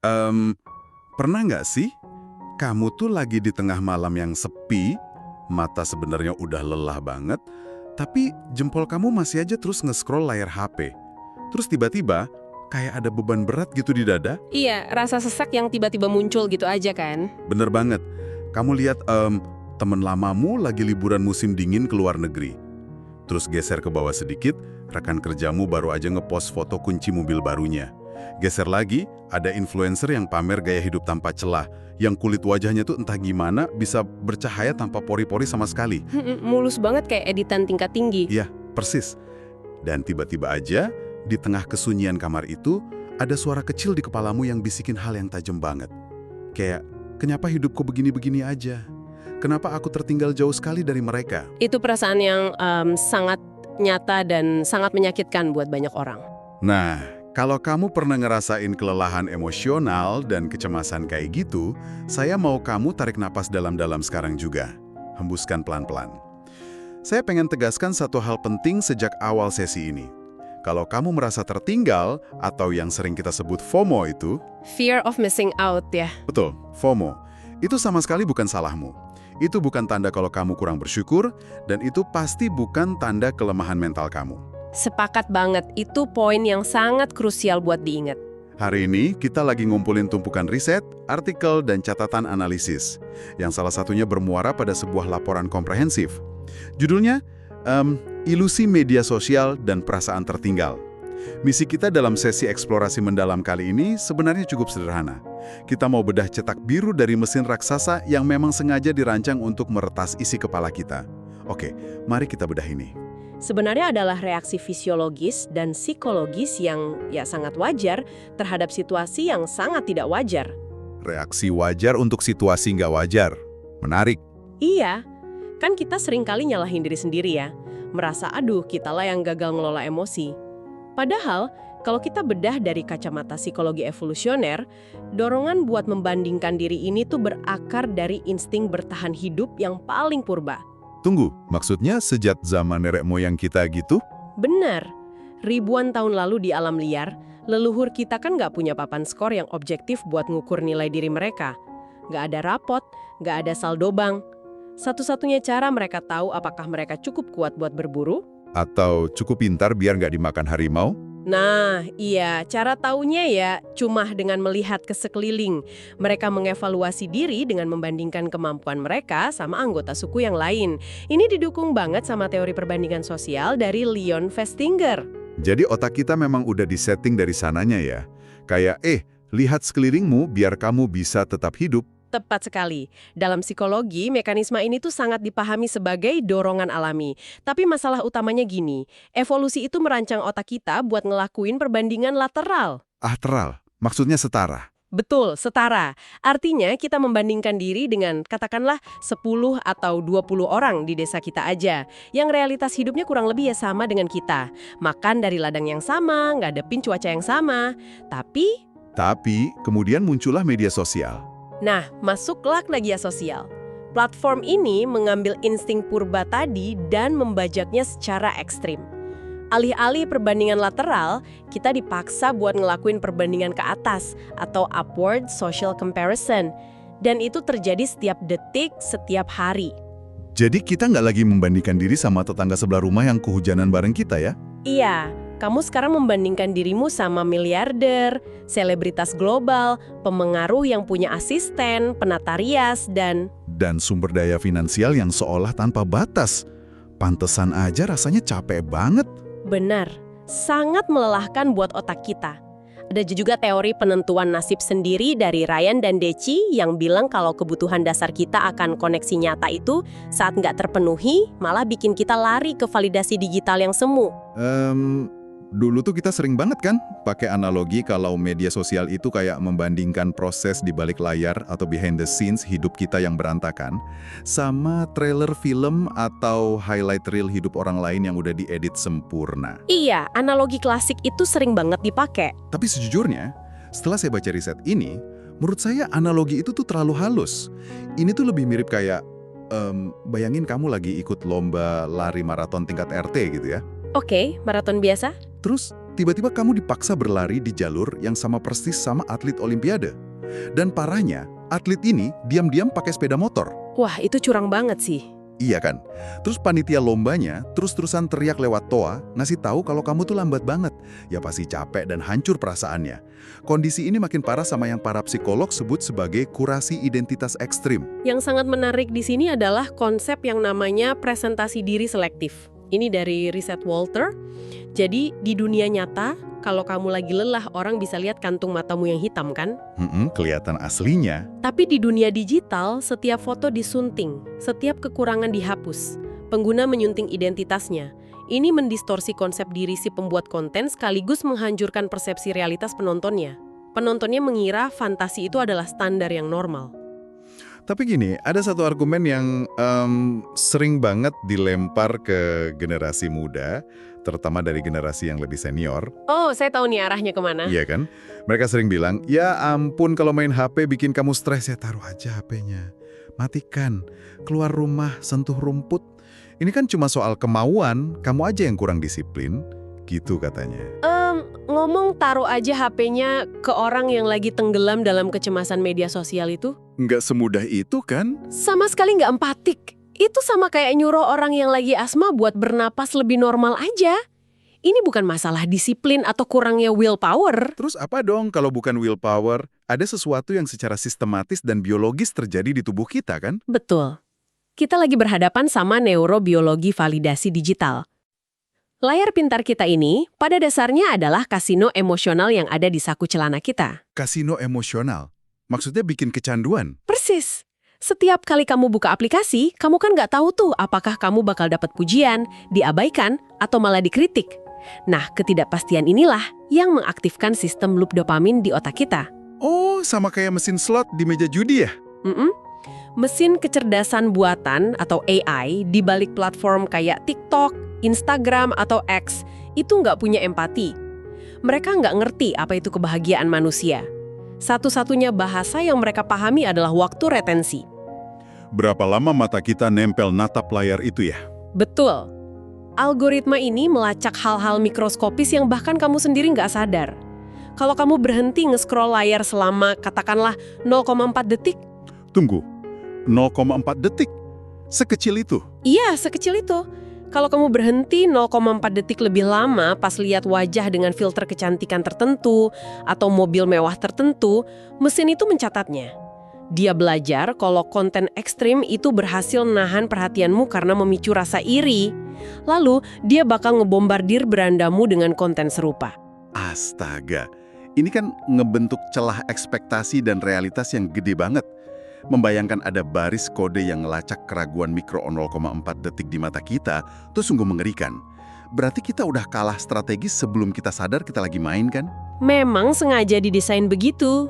Em, Pernah nggak sih kamu tuh lagi di tengah malam yang sepi, mata sebenarnya udah lelah banget, tapi jempol kamu masih aja terus nge-scroll layar HP. Terus tiba-tiba kayak ada beban berat gitu di dada? Iya, rasa sesak yang tiba-tiba muncul gitu aja kan. Bener banget. Kamu lihat temen lamamu lagi liburan musim dingin ke luar negeri. Terus geser ke bawah sedikit, rekan kerjamu baru aja ngepost foto kunci mobil barunya. Geser lagi, ada influencer yang pamer gaya hidup tanpa celah, yang kulit wajahnya tuh entah gimana bisa bercahaya tanpa pori-pori sama sekali. Mulus banget kayak editan tingkat tinggi. Iya, persis. Dan tiba-tiba aja, di tengah kesunyian kamar itu, ada suara kecil di kepalamu yang bisikin hal yang tajam banget. Kayak, kenapa hidupku begini-begini aja? Kenapa aku tertinggal jauh sekali dari mereka? Itu perasaan yang sangat nyata dan sangat menyakitkan buat banyak orang. Nah, kalau kamu pernah ngerasain kelelahan emosional dan kecemasan kayak gitu, saya mau kamu tarik napas dalam-dalam sekarang juga. Hembuskan pelan-pelan. Saya pengen tegaskan satu hal penting sejak awal sesi ini. Kalau kamu merasa tertinggal, atau yang sering kita sebut FOMO itu, Fear of missing out ya. betul, FOMO, itu sama sekali bukan salahmu. Itu bukan tanda kalau kamu kurang bersyukur, dan itu pasti bukan tanda kelemahan mental kamu. Sepakat banget, itu poin yang sangat krusial buat diingat. Hari ini kita lagi ngumpulin tumpukan riset, artikel, dan catatan analisis, yang salah satunya bermuara pada sebuah laporan komprehensif. Judulnya, Ilusi Media Sosial dan Perasaan Tertinggal. Misi kita dalam sesi eksplorasi mendalam kali ini sebenarnya cukup sederhana. Kita mau bedah cetak biru dari mesin raksasa yang memang sengaja dirancang untuk meretas isi kepala kita. Oke, mari kita bedah ini. Sebenarnya adalah reaksi fisiologis dan psikologis yang ya sangat wajar terhadap situasi yang sangat tidak wajar. Reaksi wajar untuk situasi nggak wajar. Menarik. Iya, kan kita seringkali nyalahin diri sendiri ya. Merasa aduh kitalah yang gagal ngelola emosi. Padahal, kalau kita bedah dari kacamata psikologi evolusioner, dorongan buat membandingkan diri ini tuh berakar dari insting bertahan hidup yang paling purba. Tunggu, maksudnya sejak zaman nenek moyang kita gitu? Benar, ribuan tahun lalu di alam liar, leluhur kita kan nggak punya papan skor yang objektif buat ngukur nilai diri mereka. Nggak ada rapot, nggak ada saldo bank. Satu-satunya cara mereka tahu apakah mereka cukup kuat buat berburu. Atau cukup pintar biar nggak dimakan harimau? Nah, iya, cara taunya ya cuma dengan melihat ke sekeliling. Mereka mengevaluasi diri dengan membandingkan kemampuan mereka sama anggota suku yang lain. Ini didukung banget sama teori perbandingan sosial dari Leon Festinger. Jadi otak kita memang udah disetting dari sananya ya. Kayak, lihat sekelilingmu biar kamu bisa tetap hidup. Tepat sekali. Dalam psikologi, mekanisme ini tuh sangat dipahami sebagai dorongan alami. Tapi masalah utamanya gini, evolusi itu merancang otak kita buat ngelakuin perbandingan lateral. Lateral, maksudnya setara. Betul, setara. Artinya kita membandingkan diri dengan katakanlah 10 atau 20 orang di desa kita aja, yang realitas hidupnya kurang lebih ya sama dengan kita. Makan dari ladang yang sama, ngadepin cuaca yang sama. Tapi, kemudian muncullah media sosial. Nah, masuklah media sosial. Platform ini mengambil insting purba tadi dan membajaknya secara ekstrim. Alih-alih perbandingan lateral, kita dipaksa buat ngelakuin perbandingan ke atas atau upward social comparison. Dan itu terjadi setiap detik, setiap hari. Jadi kita nggak lagi membandingkan diri sama tetangga sebelah rumah yang kehujanan bareng kita ya? Iya, kamu sekarang membandingkan dirimu sama miliarder, selebritas global, pemengaruh yang punya asisten, penata rias, dan sumber daya finansial yang seolah tanpa batas. Pantesan aja rasanya capek banget. benar, sangat melelahkan buat otak kita. Ada juga teori penentuan nasib sendiri dari Ryan dan Deci yang bilang kalau kebutuhan dasar kita akan koneksi nyata itu saat nggak terpenuhi, malah bikin kita lari ke validasi digital yang semu. Dulu tuh kita sering banget kan pakai analogi kalau media sosial itu kayak membandingkan proses di balik layar atau behind the scenes hidup kita yang berantakan sama trailer film atau highlight reel hidup orang lain yang udah diedit sempurna. Iya, analogi klasik itu sering banget dipakai. Tapi sejujurnya, setelah saya baca riset ini, menurut saya analogi itu tuh terlalu halus. Ini tuh lebih mirip kayak, bayangin kamu lagi ikut lomba lari maraton tingkat RT gitu ya. Oke, maraton biasa? Terus tiba-tiba kamu dipaksa berlari di jalur yang sama persis sama atlet Olimpiade. Dan parahnya, atlet ini diam-diam pakai sepeda motor. Wah, itu curang banget sih. Iya kan? Terus panitia lombanya terus-terusan teriak lewat toa, ngasih tahu kalau kamu tuh lambat banget. Ya pasti capek dan hancur perasaannya. Kondisi ini makin parah sama yang para psikolog sebut sebagai kurasi identitas ekstrim. Yang sangat menarik di sini adalah konsep yang namanya presentasi diri selektif. Ini dari riset Walter. Jadi di dunia nyata, kalau kamu lagi lelah, orang bisa lihat kantung matamu yang hitam kan? Kelihatan aslinya. Tapi di dunia digital, setiap foto disunting, setiap kekurangan dihapus. Pengguna menyunting identitasnya. Ini mendistorsi konsep diri si pembuat konten sekaligus menghancurkan persepsi realitas penontonnya. Penontonnya mengira fantasi itu adalah standar yang normal. Tapi gini, ada satu argumen yang sering banget dilempar ke generasi muda, terutama dari generasi yang lebih senior. Oh, saya tahu nih arahnya kemana. Iya kan? Mereka sering bilang, ya ampun kalau main HP bikin kamu stres, ya taruh aja HP-nya. Matikan, keluar rumah, sentuh rumput. Ini kan cuma soal kemauan, kamu aja yang kurang disiplin, gitu katanya. Ngomong taruh aja HP-nya ke orang yang lagi tenggelam dalam kecemasan media sosial itu, Nggak semudah itu kan? sama sekali nggak empatik. Itu sama kayak nyuruh orang yang lagi asma buat bernapas lebih normal aja. Ini bukan masalah disiplin atau kurangnya willpower. Terus apa dong kalau bukan willpower? Ada sesuatu yang secara sistematis dan biologis terjadi di tubuh kita kan? Betul. Kita lagi berhadapan sama neurobiologi validasi digital. Layar pintar kita ini pada dasarnya adalah kasino emosional yang ada di saku celana kita. Kasino emosional. Maksudnya bikin kecanduan. Persis. Setiap kali kamu buka aplikasi, kamu kan nggak tahu tuh apakah kamu bakal dapat pujian, diabaikan, atau malah dikritik. Nah, ketidakpastian inilah yang mengaktifkan sistem loop dopamin di otak kita. Oh, sama kayak mesin slot di meja judi ya? Mesin kecerdasan buatan atau AI di balik platform kayak TikTok, Instagram, atau X itu nggak punya empati. Mereka nggak ngerti apa itu kebahagiaan manusia. Satu-satunya bahasa yang mereka pahami adalah waktu retensi. Berapa lama mata kita nempel natap layar itu ya? Betul. Algoritma ini melacak hal-hal mikroskopis yang bahkan kamu sendiri nggak sadar. Kalau kamu berhenti nge-scroll layar selama katakanlah 0,4 detik, Tunggu, 0,4 detik? Sekecil itu? iya, sekecil itu. Kalau kamu berhenti 0,4 detik lebih lama pas lihat wajah dengan filter kecantikan tertentu atau mobil mewah tertentu, mesin itu mencatatnya. Dia belajar kalau konten ekstrim itu berhasil nahan perhatianmu karena memicu rasa iri. Lalu, dia bakal ngebombardir berandamu dengan konten serupa. Astaga, ini kan ngebentuk celah ekspektasi dan realitas yang gede banget. Membayangkan ada baris kode yang ngelacak keraguan mikro 0,4 detik di mata kita, itu sungguh mengerikan. Berarti kita udah kalah strategis sebelum kita sadar kita lagi main kan? Memang sengaja didesain begitu.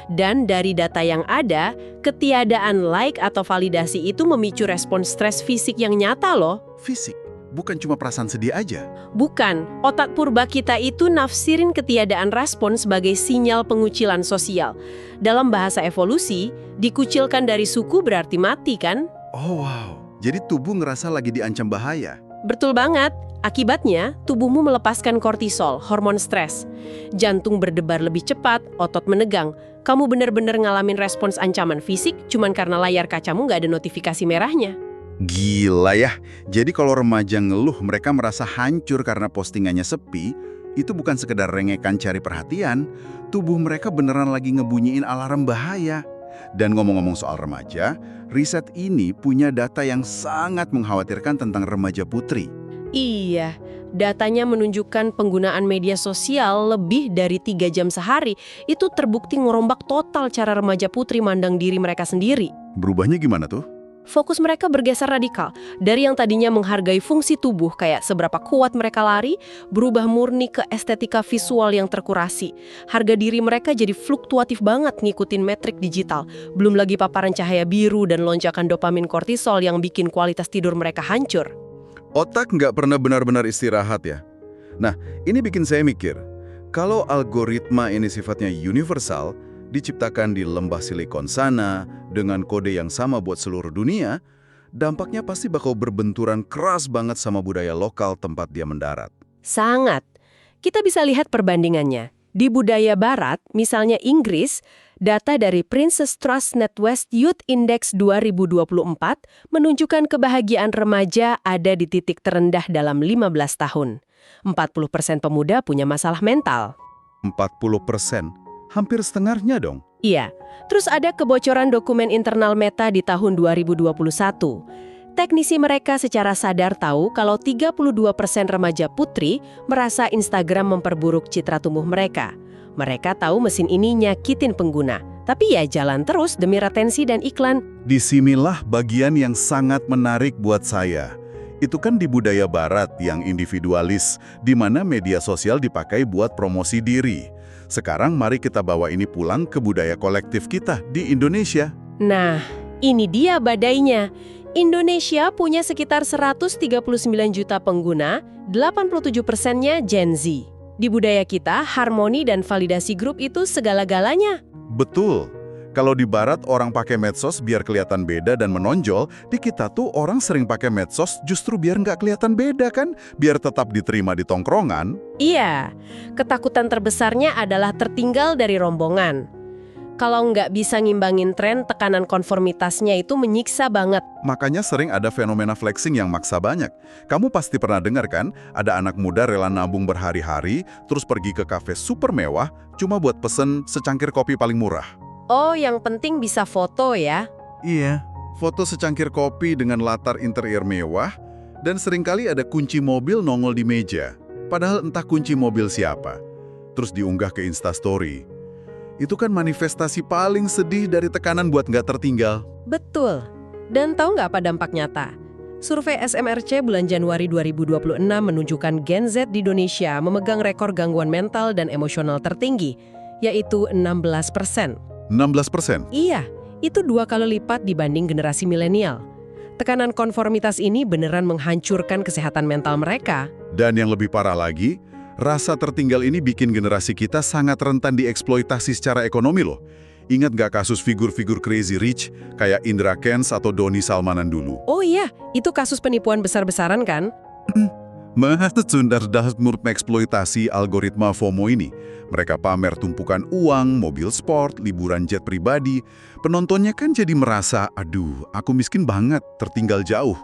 Dan dari data yang ada, ketiadaan like atau validasi itu memicu respon stres fisik yang nyata loh. Fisik, bukan cuma perasaan sedih aja. Bukan, otak purba kita itu nafsirin ketiadaan respon sebagai sinyal pengucilan sosial. Dalam bahasa evolusi, dikucilkan dari suku berarti mati kan? Oh wow, jadi tubuh ngerasa lagi diancam bahaya. Betul banget. Akibatnya, tubuhmu melepaskan kortisol, hormon stres. Jantung berdebar lebih cepat, otot menegang. Kamu benar-benar ngalamin respons ancaman fisik cuman karena layar kacamu nggak ada notifikasi merahnya. Gila ya, jadi kalau remaja ngeluh mereka merasa hancur karena postingannya sepi, itu bukan sekedar rengekan cari perhatian, tubuh mereka beneran lagi ngebunyiin alarm bahaya. Dan ngomong-ngomong soal remaja, riset ini punya data yang sangat mengkhawatirkan tentang remaja putri. Iya, datanya menunjukkan penggunaan media sosial lebih dari 3 jam sehari. Itu terbukti ngerombak total cara remaja putri mandang diri mereka sendiri. Berubahnya gimana tuh? Fokus mereka bergeser radikal. Dari yang tadinya menghargai fungsi tubuh kayak seberapa kuat mereka lari, berubah murni ke estetika visual yang terkurasi. Harga diri mereka jadi fluktuatif banget ngikutin metrik digital. Belum lagi paparan cahaya biru dan lonjakan dopamin kortisol yang bikin kualitas tidur mereka hancur. Otak nggak pernah benar-benar istirahat ya. Nah, ini bikin saya mikir, kalau algoritma ini sifatnya universal, diciptakan di lembah silikon sana, dengan kode yang sama buat seluruh dunia, dampaknya pasti bakal berbenturan keras banget sama budaya lokal tempat dia mendarat. Sangat. Kita bisa lihat perbandingannya. Di budaya barat, misalnya Inggris, data dari Princess Trust NatWest Youth Index 2024 menunjukkan kebahagiaan remaja ada di titik terendah dalam 15 tahun. 40% pemuda punya masalah mental. 40%, hampir setengahnya dong. Iya, terus ada kebocoran dokumen internal Meta di tahun 2021. Teknisi mereka secara sadar tahu kalau 32% remaja putri merasa Instagram memperburuk citra tubuh mereka. Mereka tahu mesin ini nyakitin pengguna, tapi ya jalan terus demi retensi dan iklan. Disinilah bagian yang sangat menarik buat saya. Itu kan di budaya barat yang individualis, di mana media sosial dipakai buat promosi diri. Sekarang mari kita bawa ini pulang ke budaya kolektif kita di Indonesia. Nah, ini dia badainya. Indonesia punya sekitar 139 juta pengguna, 87%-nya Gen Z. Di budaya kita, harmoni dan validasi grup itu segala-galanya. Betul. Kalau di barat orang pakai medsos biar kelihatan beda dan menonjol, di kita tuh orang sering pakai medsos justru biar nggak kelihatan beda kan? Biar tetap diterima di tongkrongan. Iya, ketakutan terbesarnya adalah tertinggal dari rombongan. Kalau nggak bisa ngimbangin tren, tekanan konformitasnya itu menyiksa banget. Makanya sering ada fenomena flexing yang maksa banyak. Kamu pasti pernah dengar kan, ada anak muda rela nabung berhari-hari, terus pergi ke kafe super mewah, cuma buat pesen secangkir kopi paling murah. Oh, yang penting bisa foto ya? Iya, foto secangkir kopi dengan latar interior mewah, dan seringkali ada kunci mobil nongol di meja. Padahal entah kunci mobil siapa. Terus diunggah ke Instastory. Itu kan manifestasi paling sedih dari tekanan buat nggak tertinggal. Betul. Dan tahu nggak apa dampak nyata? Survei SMRC bulan Januari 2026 menunjukkan Gen Z di Indonesia memegang rekor gangguan mental dan emosional tertinggi, yaitu 16%. 16%? Iya, itu 2 kali lipat dibanding generasi milenial. Tekanan konformitas ini beneran menghancurkan kesehatan mental mereka. Dan yang lebih parah lagi, rasa tertinggal ini bikin generasi kita sangat rentan dieksploitasi secara ekonomi loh. Ingat gak kasus figur-figur crazy rich kayak Indra Kents atau Doni Salmanan dulu? Oh iya, itu kasus penipuan besar-besaran kan? Sundar mengeksploitasi algoritma FOMO ini. Mereka pamer tumpukan uang, mobil sport, liburan jet pribadi. Penontonnya kan jadi merasa, aduh, aku miskin banget, tertinggal jauh.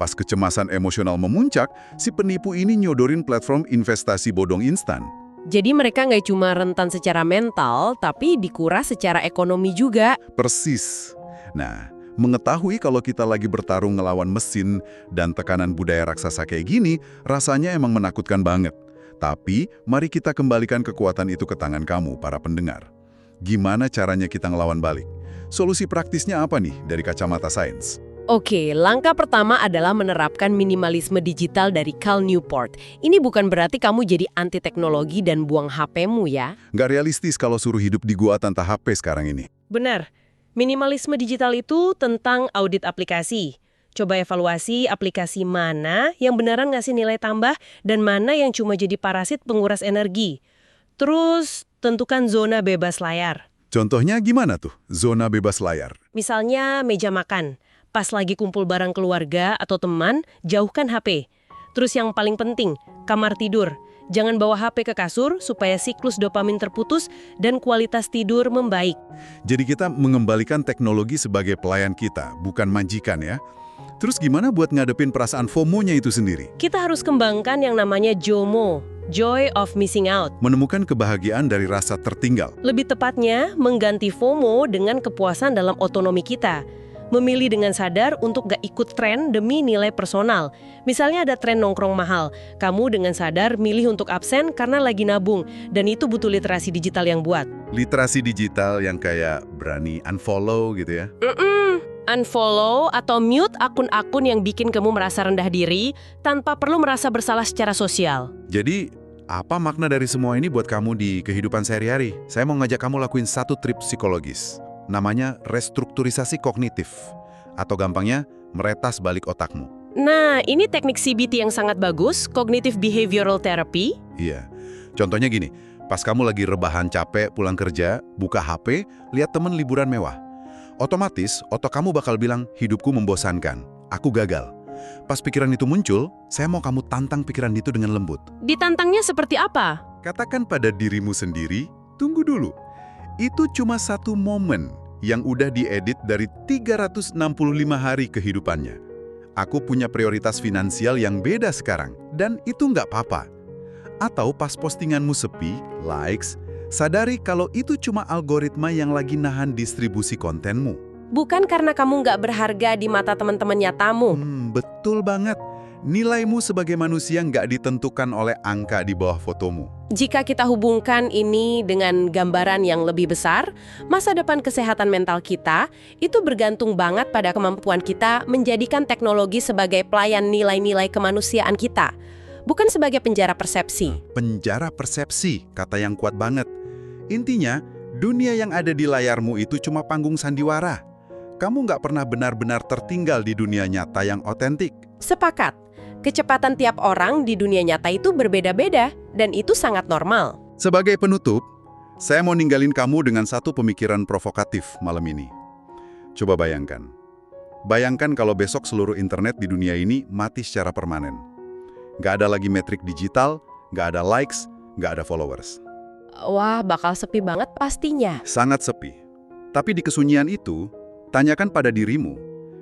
Pas kecemasan emosional memuncak, si penipu ini nyodorin platform investasi bodong instan. Jadi mereka nggak cuma rentan secara mental, tapi dikuras secara ekonomi juga. Persis. Nah, mengetahui kalau kita lagi bertarung ngelawan mesin dan tekanan budaya raksasa kayak gini, rasanya emang menakutkan banget. Tapi, mari kita kembalikan kekuatan itu ke tangan kamu, para pendengar. Gimana caranya kita ngelawan balik? Solusi praktisnya apa nih dari kacamata sains? Oke, langkah pertama adalah menerapkan minimalisme digital dari Cal Newport. Ini bukan berarti kamu jadi anti teknologi dan buang HP-mu ya. Nggak realistis kalau suruh hidup di gua tanpa HP sekarang ini. Benar. Minimalisme digital itu tentang audit aplikasi. Coba evaluasi aplikasi mana yang beneran ngasih nilai tambah dan mana yang cuma jadi parasit penguras energi. Terus, tentukan zona bebas layar. Contohnya gimana tuh, zona bebas layar? Misalnya meja makan. Pas lagi kumpul bareng keluarga atau teman, jauhkan HP. Terus yang paling penting, kamar tidur. Jangan bawa HP ke kasur supaya siklus dopamin terputus dan kualitas tidur membaik. Jadi kita mengembalikan teknologi sebagai pelayan kita, bukan majikan ya. Terus gimana buat ngadepin perasaan FOMO-nya itu sendiri? Kita harus kembangkan yang namanya JOMO, Joy of Missing Out. Menemukan kebahagiaan dari rasa tertinggal. Lebih tepatnya, mengganti FOMO dengan kepuasan dalam otonomi kita. Memilih dengan sadar untuk gak ikut tren demi nilai personal. Misalnya ada tren nongkrong mahal, kamu dengan sadar milih untuk absen karena lagi nabung, dan itu butuh literasi digital yang buat. Literasi digital yang kayak berani unfollow gitu ya? Unfollow atau mute akun-akun yang bikin kamu merasa rendah diri tanpa perlu merasa bersalah secara sosial. Jadi, apa makna dari semua ini buat kamu di kehidupan sehari-hari? Saya mau ngajak kamu lakuin satu trip psikologis. Namanya restrukturisasi kognitif. Atau gampangnya, meretas balik otakmu. Nah, ini teknik CBT yang sangat bagus, Cognitive Behavioral Therapy. Iya. Contohnya gini, pas kamu lagi rebahan capek pulang kerja, buka HP, lihat temen liburan mewah. Otomatis, otak kamu bakal bilang, hidupku membosankan, aku gagal. Pas pikiran itu muncul, saya mau kamu tantang pikiran itu dengan lembut. Ditantangnya seperti apa? Katakan pada dirimu sendiri, tunggu dulu. Itu cuma satu momen yang udah diedit dari 365 hari kehidupannya. Aku punya prioritas finansial yang beda sekarang, dan itu nggak apa-apa. Atau pas postinganmu sepi, likes, sadari kalau itu cuma algoritma yang lagi nahan distribusi kontenmu. Bukan karena kamu nggak berharga di mata teman-teman nyatamu. Betul banget. Nilaimu sebagai manusia nggak ditentukan oleh angka di bawah fotomu. Jika kita hubungkan ini dengan gambaran yang lebih besar, masa depan kesehatan mental kita itu bergantung banget pada kemampuan kita menjadikan teknologi sebagai pelayan nilai-nilai kemanusiaan kita, bukan sebagai penjara persepsi. Penjara persepsi, kata yang kuat banget. Intinya, dunia yang ada di layarmu itu cuma panggung sandiwara. Kamu nggak pernah benar-benar tertinggal di dunia nyata yang otentik. Sepakat. Kecepatan tiap orang di dunia nyata itu berbeda-beda, dan itu sangat normal. Sebagai penutup, saya mau ninggalin kamu dengan satu pemikiran provokatif malam ini. Coba bayangkan. Bayangkan kalau besok seluruh internet di dunia ini mati secara permanen. Nggak ada lagi metrik digital, nggak ada likes, nggak ada followers. Wah, bakal sepi banget pastinya. Sangat sepi. Tapi di kesunyian itu, tanyakan pada dirimu,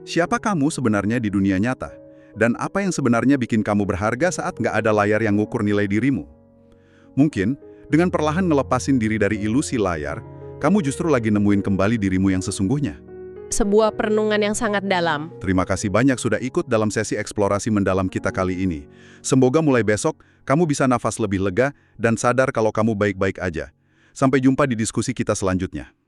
siapa kamu sebenarnya di dunia nyata? Dan apa yang sebenarnya bikin kamu berharga saat nggak ada layar yang ngukur nilai dirimu? Mungkin, dengan perlahan ngelepasin diri dari ilusi layar, kamu justru lagi nemuin kembali dirimu yang sesungguhnya. Sebuah perenungan yang sangat dalam. Terima kasih banyak sudah ikut dalam sesi eksplorasi mendalam kita kali ini. Semoga mulai besok, kamu bisa nafas lebih lega dan sadar kalau kamu baik-baik aja. Sampai jumpa di diskusi kita selanjutnya.